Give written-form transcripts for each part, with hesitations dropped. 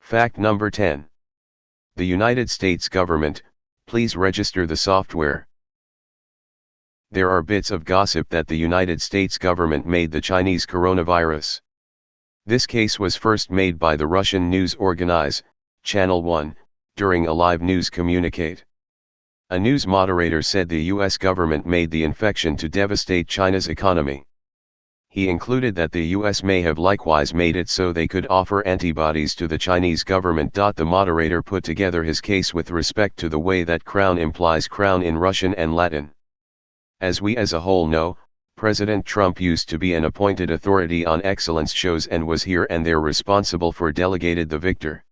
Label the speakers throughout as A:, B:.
A: Fact number 10. The United States government, please register the software. There are bits of gossip that the United States government made the Chinese coronavirus. This case was first made by the Russian news organize, Channel 1, during a live news communicate. A news moderator said the US government made the infection to devastate China's economy. He included that the US may have likewise made it so they could offer antibodies to the Chinese government. The moderator put together his case with respect to the way that crown implies crown in Russian and Latin. As we as a whole know, President Trump used to be an appointed authority on excellence shows and was here and there responsible for delegated the victor.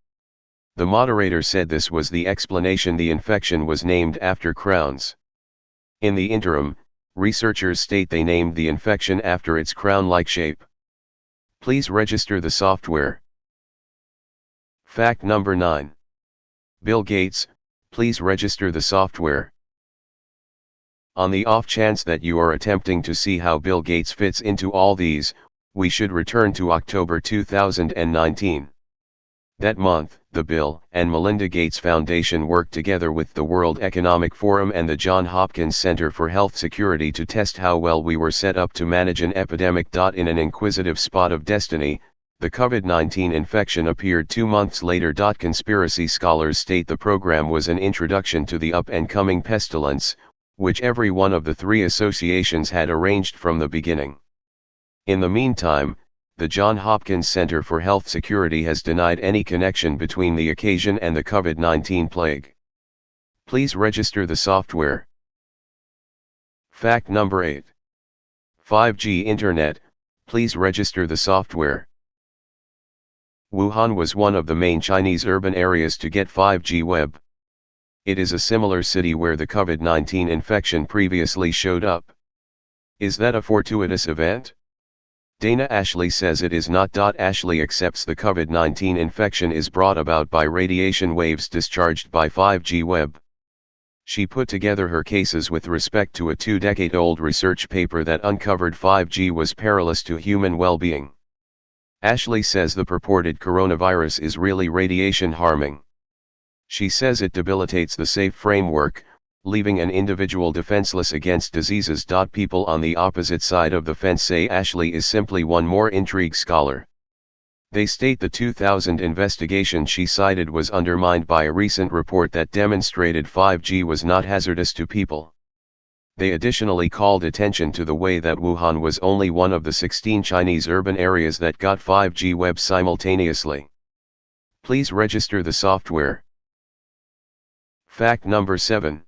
A: The moderator said this was the explanation the infection was named after crowns. In the interim, researchers state they named the infection after its crown-like shape. Please register the software. Fact number 9. Bill Gates, please register the software. On the off chance that you are attempting to see how Bill Gates fits into all these, we should return to October 2019. That month, the Bill and Melinda Gates Foundation worked together with the World Economic Forum and the Johns Hopkins Center for Health Security to test how well we were set up to manage an epidemic. In an inquisitive spot of destiny, the COVID-19 infection appeared 2 months later. Conspiracy scholars state the program was an introduction to the up-and-coming pestilence, which every one of the three associations had arranged from the beginning. In the meantime, the Johns Hopkins Center for Health Security has denied any connection between the occasion and the COVID-19 plague. Please register the software. Fact number 8. 5G Internet, please register the software. Wuhan was one of the main Chinese urban areas to get 5G web. It is a similar city where the COVID-19 infection previously showed up. Is that a fortuitous event? Dana Ashley says it is not. Ashley accepts the COVID-19 infection is brought about by radiation waves discharged by 5G web. She put together her cases with respect to a 2-decade-old research paper that uncovered 5G was perilous to human well-being. Ashley says the purported coronavirus is really radiation harming. She says it debilitates the safe framework, leaving an individual defenseless against diseases. People on the opposite side of the fence say Ashley is simply one more intrigue scholar. They state the 2000 investigation she cited was undermined by a recent report that demonstrated 5G was not hazardous to people. They additionally called attention to the way that Wuhan was only one of the 16 Chinese urban areas that got 5G web simultaneously. Please register the software. Fact number 7.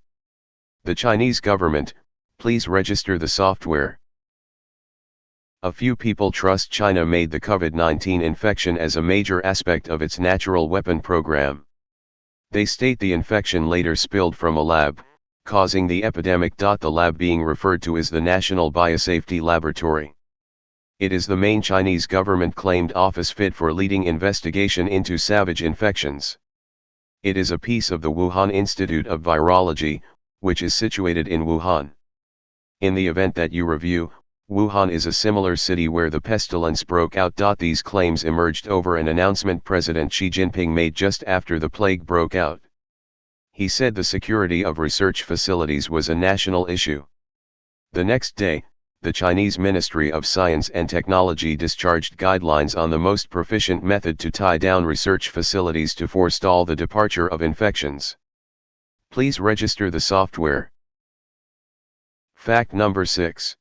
A: The Chinese government, please register the software. A few people trust China made the COVID-19 infection as a major aspect of its natural weapon program. They state the infection later spilled from a lab, causing the epidemic. The lab being referred to is the National Biosafety Laboratory. It is the main Chinese government-claimed office fit for leading investigation into savage infections. It is a piece of the Wuhan Institute of Virology, which is situated in Wuhan. In the event that you review, Wuhan is a similar city where the pestilence broke out. These claims emerged over an announcement President Xi Jinping made just after the plague broke out. He said the security of research facilities was a national issue. The next day, the Chinese Ministry of Science and Technology discharged guidelines on the most proficient method to tie down research facilities to forestall the departure of infections. Please register the software. Fact number 6.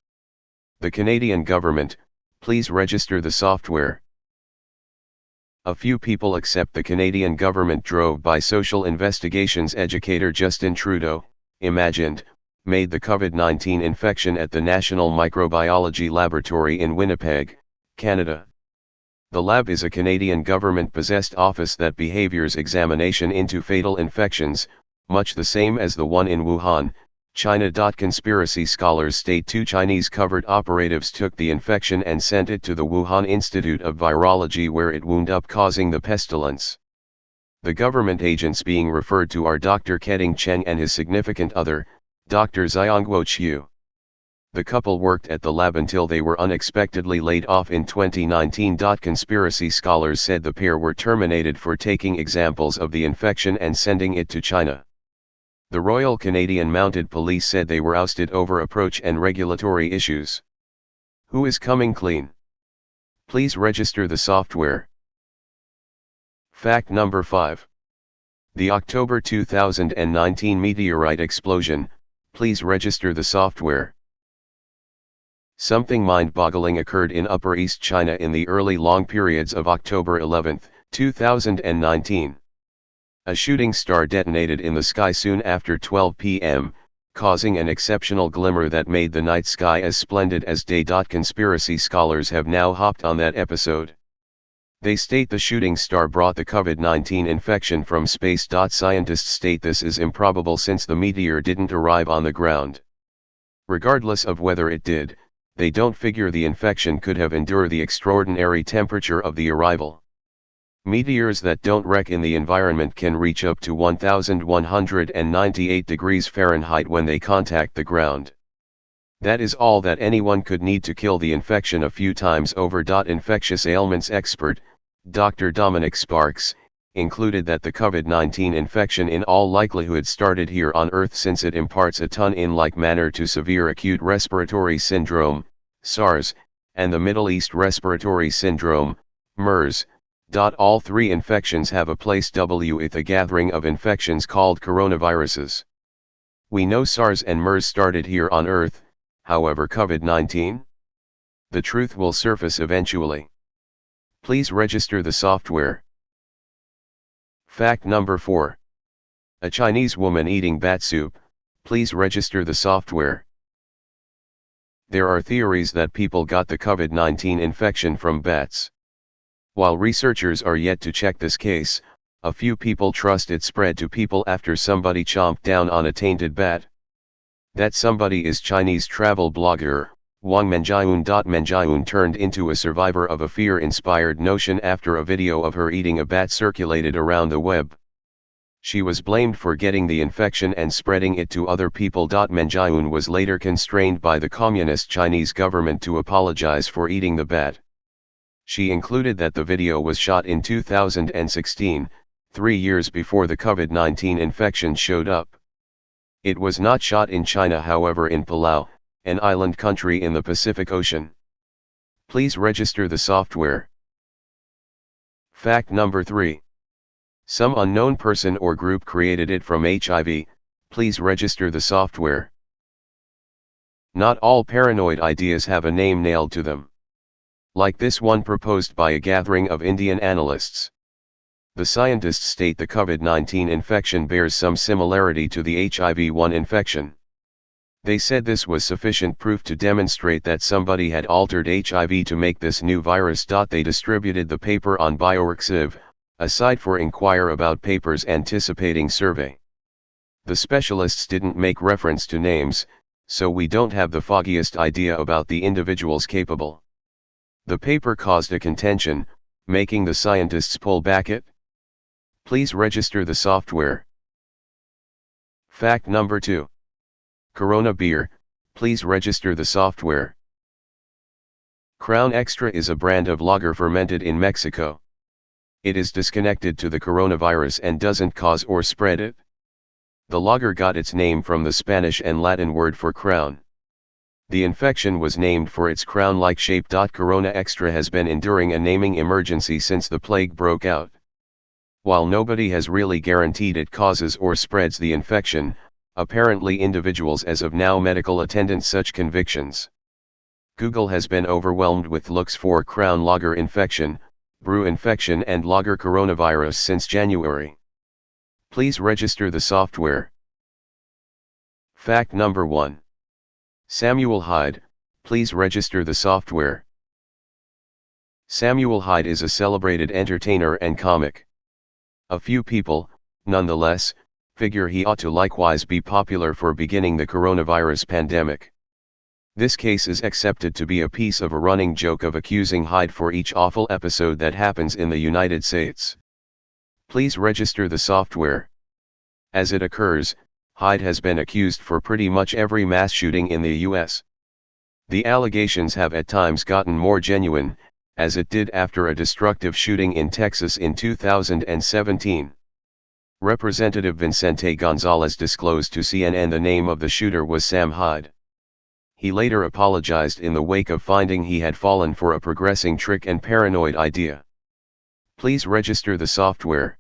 A: The Canadian government, please register the software. A few people accept the Canadian government drove by social investigations educator Justin Trudeau, imagined, made the COVID-19 infection at the National Microbiology Laboratory in Winnipeg, Canada. The lab is a Canadian government-possessed office that behaviors examination into fatal infections, much the same as the one in Wuhan, China. Conspiracy scholars state 2 Chinese covert operatives took the infection and sent it to the Wuhan Institute of Virology where it wound up causing the pestilence. The government agents being referred to are Dr. Keding Cheng and his significant other, Dr. Xiangguo Qiu. The couple worked at the lab until they were unexpectedly laid off in 2019. Conspiracy scholars said the pair were terminated for taking examples of the infection and sending it to China. The Royal Canadian Mounted Police said they were ousted over approach and regulatory issues. Who is coming clean? Please register the software. Fact number 5. The October 2019 meteorite explosion, please register the software. Something mind-boggling occurred in Upper East China in the early long periods of October 11, 2019. A shooting star detonated in the sky soon after 12 p.m., causing an exceptional glimmer that made the night sky as splendid as day. Conspiracy scholars have now hopped on that episode. They state the shooting star brought the COVID-19 infection from space. Scientists state this is improbable since the meteor didn't arrive on the ground. Regardless of whether it did, they don't figure the infection could have endured the extraordinary temperature of the arrival. Meteors that don't wreck in the environment can reach up to 1198 degrees Fahrenheit when they contact the ground. That is all that anyone could need to kill the infection a few times over. Infectious ailments expert, Dr. Dominic Sparks, included that the COVID-19 infection in all likelihood started here on Earth since it imparts a ton-in-like manner to severe acute respiratory syndrome, SARS, and the Middle East respiratory syndrome, MERS. All three infections have a place with a gathering of infections called coronaviruses. We know SARS and MERS started here on Earth, however COVID-19? The truth will surface eventually. Please register the software. Fact number 4. A Chinese woman eating bat soup, please register the software. There are theories that people got the COVID-19 infection from bats. While researchers are yet to check this case, a few people trust it spread to people after somebody chomped down on a tainted bat. That somebody is Chinese travel blogger, Wang Menjiun. Menjiun turned into a survivor of a fear-inspired notion after a video of her eating a bat circulated around the web. She was blamed for getting the infection and spreading it to other people. Menjiun was later constrained by the Communist Chinese government to apologize for eating the bat. She included that the video was shot in 2016, 3 years before the COVID-19 infection showed up. It was not shot in China, however, in Palau, an island country in the Pacific Ocean. Please register the software. Fact number 3. Some unknown person or group created it from HIV, please register the software. Not all paranoid ideas have a name nailed to them. Like this one proposed by a gathering of Indian analysts. The scientists state the COVID-19 infection bears some similarity to the HIV-1 infection. They said this was sufficient proof to demonstrate that somebody had altered HIV to make this new virus. They distributed the paper on bioarchive, a site for inquire about papers anticipating survey. The specialists didn't make reference to names, so we don't have the foggiest idea about the individuals capable. The paper caused a contention, making the scientists pull back it. Please register the software. Fact number 2. Corona beer, please register the software. Crown Extra is a brand of lager fermented in Mexico. It is disconnected to the coronavirus and doesn't cause or spread it. The lager got its name from the Spanish and Latin word for crown. The infection was named for its crown-like shape. Corona Extra has been enduring a naming emergency since the plague broke out. While nobody has really guaranteed it causes or spreads the infection, apparently individuals as of now medical attendants such convictions. Google has been overwhelmed with looks for crown lager infection, brew infection and lager coronavirus since January. Please register the software. Fact number 1. Samuel Hyde, please register the software. Samuel Hyde is a celebrated entertainer and comic. A few people, nonetheless, figure he ought to likewise be popular for beginning the coronavirus pandemic. This case is accepted to be a piece of a running joke of accusing Hyde for each awful episode that happens in the United States. Please register the software. As it occurs, Hyde has been accused for pretty much every mass shooting in the US. The allegations have at times gotten more genuine, as it did after a destructive shooting in Texas in 2017. Representative Vicente Gonzalez disclosed to CNN the name of the shooter was Sam Hyde. He later apologized in the wake of finding he had fallen for a progressing trick and paranoid idea. Please register the software.